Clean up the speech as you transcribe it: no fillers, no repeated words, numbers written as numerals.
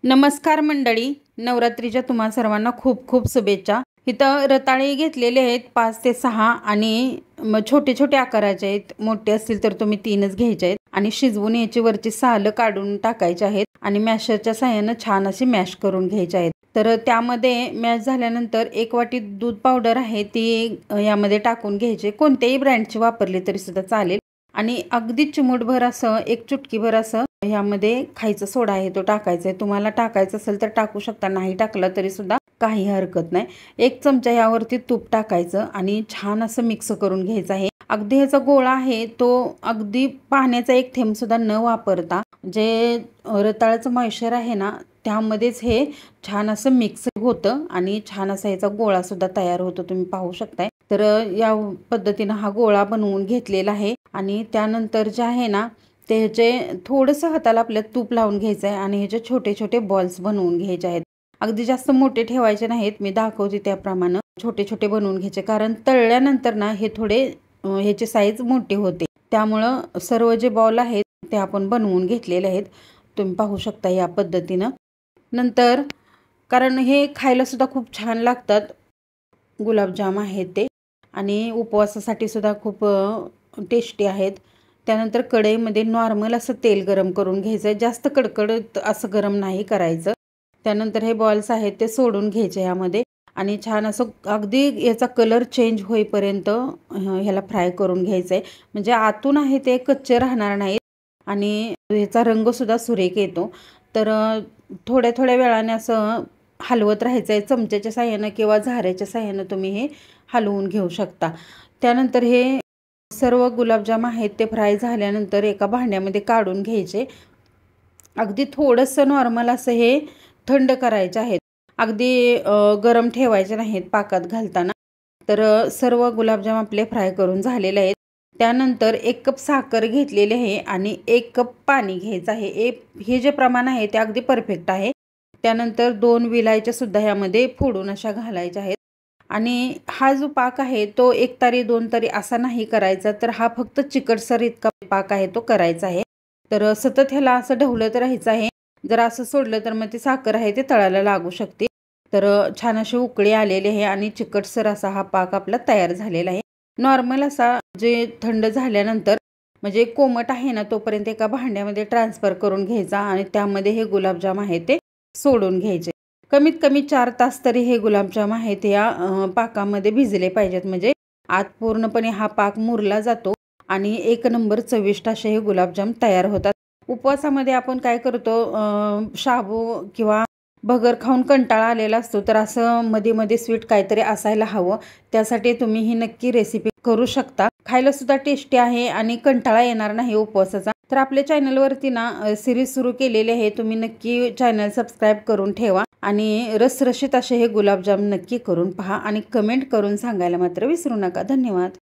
नमस्कार मंडळी, नवरात्रीच्या तुम्हा सर्वांना खूप खूप शुभेच्छा। इथं रताळे घेतलेले आहेत 5 ते 6 आणि छोटे छोटे आकाराचे आहेत। मोठे असतील तर तुम्ही 3च घ्यायचे आहेत आणि शिजवून याची वरची साल काढून टाकायचे आहेत आणि मॅशरच्या सहाय्याने छान अशी मॅश करून घ्यायचे आहेत। तर त्यामध्ये मॅश झाल्यानंतर 1 वाटी दूध पावडर आहे ती यामध्ये टाकून घ्यायची। कोणत्याही ब्रँडची वापरली तरी सुद्धा चालेल आणि अगदी चिमूटभर असं 1 चुटकीभर असं यामध्ये खायचा सोडा आहे तो टाकायचा आहे। तुम्हाला टाकायचं असेल तर टाकू शकता, नाही टाकलं तरी सुद्धा काही हरकत नाही। 1 चमचा यावरती तूप टाकायचं आणि छान असं मिक्स करून घ्यायचं आहे। अगदी ह्याचा गोळा आहे तो अगदी पाण्याचा 1 थेंब सुद्धा न वापरता जे रताळ्याचं मॉइश्चर आहे ना त्यामध्येच हे छान असं मिक्स होतं आणि छान असा याचा गोळा सुद्धा तयार होतो, तुम्ही पाहू शकताय। तर या पद्धतीने हा गोळा बनवून घेतलेला आहे आणि त्यानंतर जे आहे ना ते ह्याचे थोडंसं हाताला आपल्या तूप लावून घ्यायचं आहे आणि ह्याचे छोटे छोटे बॉल्स बनवून घ्यायचे आहेत। अगदी जास्त मोठे ठेवायचे नाहीत, मी दाखवते त्याप्रमाणे छोटे छोटे बनवून घ्यायचे, कारण तळल्यानंतर ना हे थोडे ह्याची साईज मोठी होते। त्यामुळं सर्व जे बॉल आहेत ते आपण बनवून घेतलेले आहेत, तुम्ही पाहू शकता या पद्धतीनं। नंतर कारण हे खायला सुद्धा खूप छान लागतात गुलाबजाम आहेत ते आणि उपवासासाठी सुद्धा खूप टेस्टी आहेत। त्यानंतर कढईमध्ये नॉर्मल असं तेल गरम करून घ्यायचं आहे, जास्त कडकडत असं गरम नाही करायचं। त्यानंतर हे बॉल्स आहेत ते सोडून घ्यायचे यामध्ये आणि छान असं अगदी याचा कलर चेंज होईपर्यंत ह्याला फ्राय करून घ्यायचं आहे, म्हणजे आतून आहे ते कच्चे राहणार नाहीत आणि याचा रंगसुद्धा सुरेख येतो। तर थोड्या थोड्या वेळाने असं हलवत राहायचं आहे चमच्याच्या साहाय्यानं किंवा झाऱ्याच्या साहाय्यानं तुम्ही हे हलवून घेऊ शकता। त्यानंतर हे सर्व गुलाबजाम आहेत ते फ्राय झाल्यानंतर एका भांड्यामध्ये काढून घ्यायचे। अगदी थोडंसं नॉर्मल असं हे थंड करायचे आहेत, अगदी गरम ठेवायचे नाहीत पाकात घालताना। तर सर्व गुलाबजाम आपले फ्राय करून झालेले आहेत। त्यानंतर 1 कप साखर घेतलेली आहे आणि 1 कप पाणी घ्यायचं आहे। हे जे प्रमाण आहे ते अगदी परफेक्ट आहे। त्यानंतर 2 विलायच्या सुद्धा यामध्ये फोडून अशा घालायच्या आहेत आणि हा जो पाक आहे तो 1 तारी 2 तारी असा नाही करायचा, तर हा फक्त चिकटसर इतका पाक आहे तो करायचा आहे। तर सतत ह्याला असं ढवळत राहायचं आहे, जर असं सोडलं तर मग ती साखर आहे ते तळाला लागू शकते। तर छान अशी उकळी आलेली आहे आणि चिकटसर असा हा पाक आपला तयार झालेला आहे। नॉर्मल असा जे थंड झाल्यानंतर म्हणजे कोमट आहे ना तोपर्यंत एका भांड्यामध्ये ट्रान्सफर करून घ्यायचा आणि त्यामध्ये हे गुलाबजाम आहे ते सोडून घ्यायचे। कमीत कमी 4 तास तरी हे गुलाबजाम आहेत या पाकामध्ये भिजले पाहिजेत, म्हणजे आत पूर्णपणे हा पाक मुरला जातो आणि 1 नंबर चविष्ट असे हे गुलाबजाम तयार होतात। उपवासामध्ये आपण काय करतो, शाबू किंवा भगर खाऊन कंटाळा आलेला असतो, तर असं मध्ये मध्ये स्वीट काहीतरी असायला हवं। त्यासाठी तुम्ही ही नक्की रेसिपी करू शकता, खायला सुद्धा टेस्टी आहे आणि कंटाळा येणार नाही उपवासाचा। तर आपल्या चॅनलवरती ना सिरीज सुरू केलेली आहे, तुम्ही नक्की चॅनल सबस्क्राईब करून ठेवा आणि रसरशीत असे हे गुलाबजाम नक्की करून पहा आणि कमेंट करून सांगायला मात्र विसरू नका। धन्यवाद।